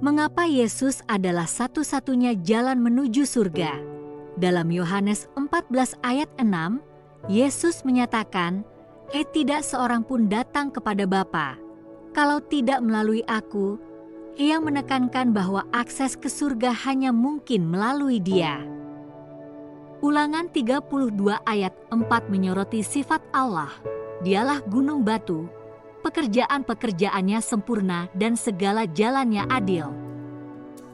Mengapa Yesus adalah satu-satunya jalan menuju surga? Dalam Yohanes 14 ayat 6, Yesus menyatakan, tidak seorang pun datang kepada Bapa, kalau tidak melalui aku." Ia menekankan bahwa akses ke surga hanya mungkin melalui Dia. Ulangan 32 ayat 4 menyoroti sifat Allah. Dialah gunung batu, pekerjaan-pekerjaannya sempurna dan segala jalannya adil.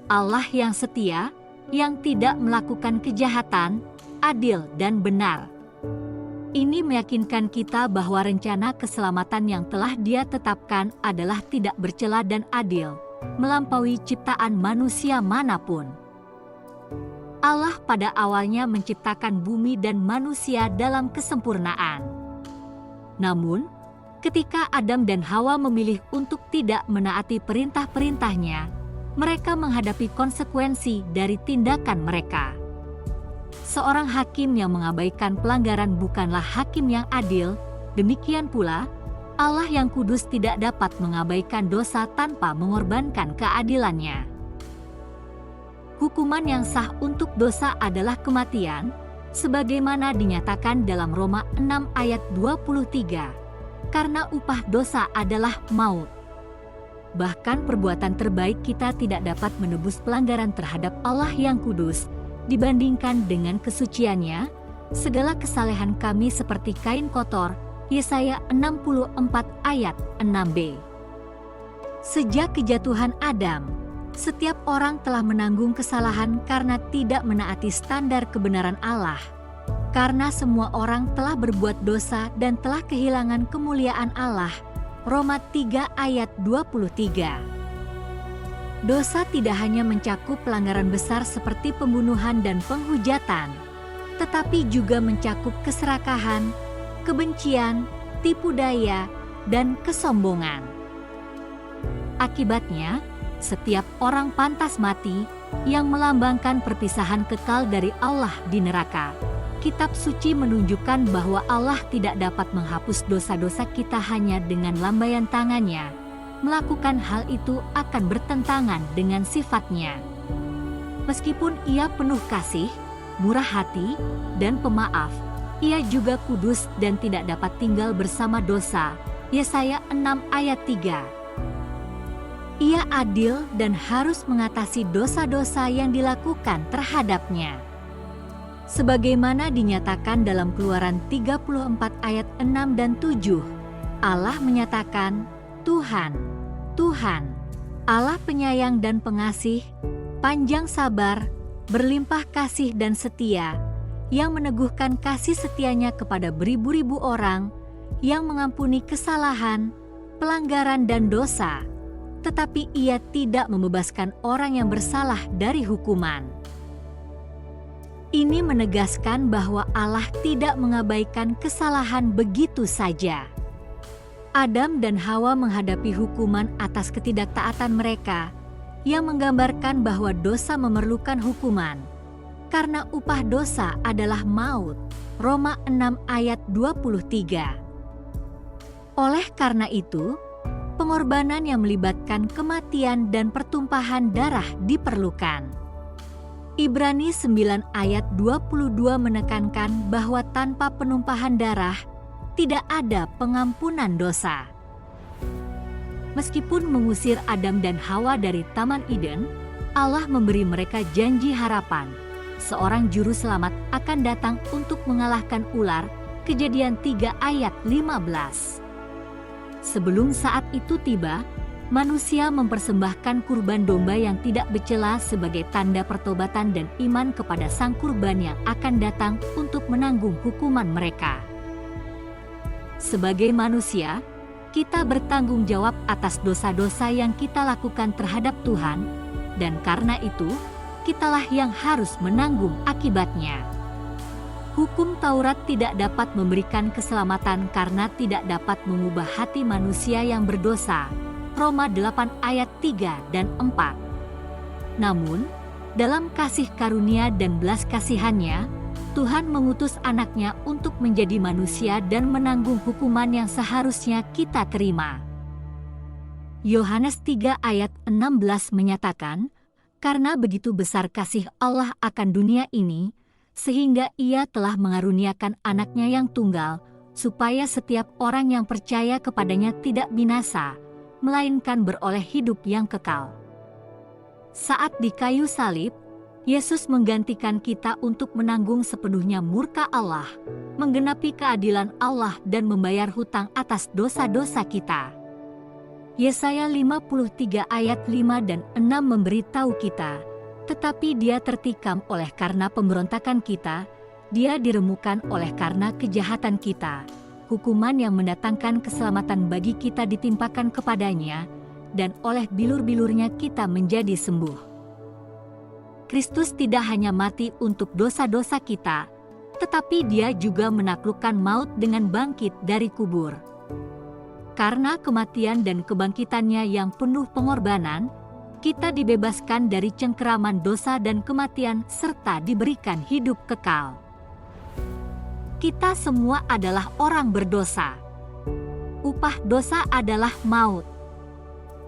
Allah yang setia, yang tidak melakukan kejahatan, adil dan benar. Ini meyakinkan kita bahwa rencana keselamatan yang telah Dia tetapkan adalah tidak bercela dan adil, melampaui ciptaan manusia manapun. Allah pada awalnya menciptakan bumi dan manusia dalam kesempurnaan. Namun, ketika Adam dan Hawa memilih untuk tidak menaati perintah-perintahnya, mereka menghadapi konsekuensi dari tindakan mereka. Seorang hakim yang mengabaikan pelanggaran bukanlah hakim yang adil, demikian pula Allah yang kudus tidak dapat mengabaikan dosa tanpa mengorbankan keadilannya. Hukuman yang sah untuk dosa adalah kematian, sebagaimana dinyatakan dalam Roma 6 ayat 23, karena upah dosa adalah maut. Bahkan perbuatan terbaik kita tidak dapat menebus pelanggaran terhadap Allah yang kudus, dibandingkan dengan kesuciannya. Segala kesalehan kami seperti kain kotor, Yesaya 64 ayat 6b. Sejak kejatuhan Adam, setiap orang telah menanggung kesalahan karena tidak menaati standar kebenaran Allah. Karena semua orang telah berbuat dosa dan telah kehilangan kemuliaan Allah. Roma 3 ayat 23. Dosa tidak hanya mencakup pelanggaran besar seperti pembunuhan dan penghujatan, tetapi juga mencakup keserakahan, kebencian, tipu daya, dan kesombongan. Akibatnya, setiap orang pantas mati, yang melambangkan perpisahan kekal dari Allah di neraka. Kitab suci menunjukkan bahwa Allah tidak dapat menghapus dosa-dosa kita hanya dengan lambaian tangannya. Melakukan hal itu akan bertentangan dengan sifatnya. Meskipun Ia penuh kasih, murah hati, dan pemaaf, Ia juga kudus dan tidak dapat tinggal bersama dosa. Yesaya 6 ayat 3. Ia adil dan harus mengatasi dosa-dosa yang dilakukan terhadapnya. Sebagaimana dinyatakan dalam Keluaran 34 ayat 6 dan 7, Allah menyatakan, "Tuhan, Tuhan, Allah penyayang dan pengasih, panjang sabar, berlimpah kasih dan setia, yang meneguhkan kasih setianya kepada beribu-ribu orang, yang mengampuni kesalahan, pelanggaran dan dosa, tetapi Ia tidak membebaskan orang yang bersalah dari hukuman." Ini menegaskan bahwa Allah tidak mengabaikan kesalahan begitu saja. Adam dan Hawa menghadapi hukuman atas ketidaktaatan mereka, yang menggambarkan bahwa dosa memerlukan hukuman, karena upah dosa adalah maut. Roma 6 ayat 23. Oleh karena itu, pengorbanan yang melibatkan kematian dan pertumpahan darah diperlukan. Ibrani 9 ayat 22 menekankan bahwa tanpa penumpahan darah, tidak ada pengampunan dosa. Meskipun mengusir Adam dan Hawa dari Taman Eden, Allah memberi mereka janji harapan. Seorang juru selamat akan datang untuk mengalahkan ular. Kejadian 3 ayat 15. Sebelum saat itu tiba, manusia mempersembahkan kurban domba yang tidak bercela sebagai tanda pertobatan dan iman kepada sang kurban yang akan datang untuk menanggung hukuman mereka. Sebagai manusia, kita bertanggung jawab atas dosa-dosa yang kita lakukan terhadap Tuhan, dan karena itu, kitalah yang harus menanggung akibatnya. Hukum Taurat tidak dapat memberikan keselamatan karena tidak dapat mengubah hati manusia yang berdosa. Roma 8 ayat 3 dan 4. Namun, dalam kasih karunia dan belas kasihannya, Tuhan mengutus anaknya untuk menjadi manusia dan menanggung hukuman yang seharusnya kita terima. Yohanes 3 ayat 16 menyatakan, "Karena begitu besar kasih Allah akan dunia ini, sehingga Ia telah mengaruniakan anaknya yang tunggal, supaya setiap orang yang percaya kepadanya tidak binasa, melainkan beroleh hidup yang kekal." Saat di kayu salib, Yesus menggantikan kita untuk menanggung sepenuhnya murka Allah, menggenapi keadilan Allah dan membayar hutang atas dosa-dosa kita. Yesaya 53 ayat 5 dan 6 memberitahu kita, "Tetapi Dia tertikam oleh karena pemberontakan kita, Dia diremukan oleh karena kejahatan kita. Hukuman yang mendatangkan keselamatan bagi kita ditimpakan kepadanya, dan oleh bilur-bilurnya kita menjadi sembuh." Kristus tidak hanya mati untuk dosa-dosa kita, tetapi Dia juga menaklukkan maut dengan bangkit dari kubur. Karena kematian dan kebangkitannya yang penuh pengorbanan, kita dibebaskan dari cengkeraman dosa dan kematian serta diberikan hidup kekal. Kita semua adalah orang berdosa. Upah dosa adalah maut.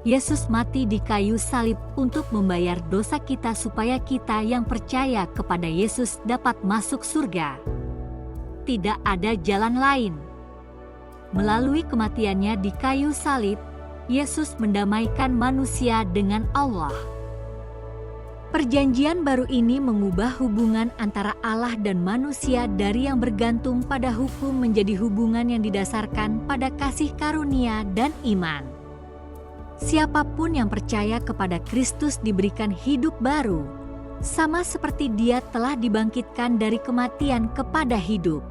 Yesus mati di kayu salib untuk membayar dosa kita supaya kita yang percaya kepada Yesus dapat masuk surga. Tidak ada jalan lain. Melalui kematiannya di kayu salib, Yesus mendamaikan manusia dengan Allah. Perjanjian baru ini mengubah hubungan antara Allah dan manusia dari yang bergantung pada hukum menjadi hubungan yang didasarkan pada kasih karunia dan iman. Siapapun yang percaya kepada Kristus diberikan hidup baru, sama seperti Dia telah dibangkitkan dari kematian kepada hidup.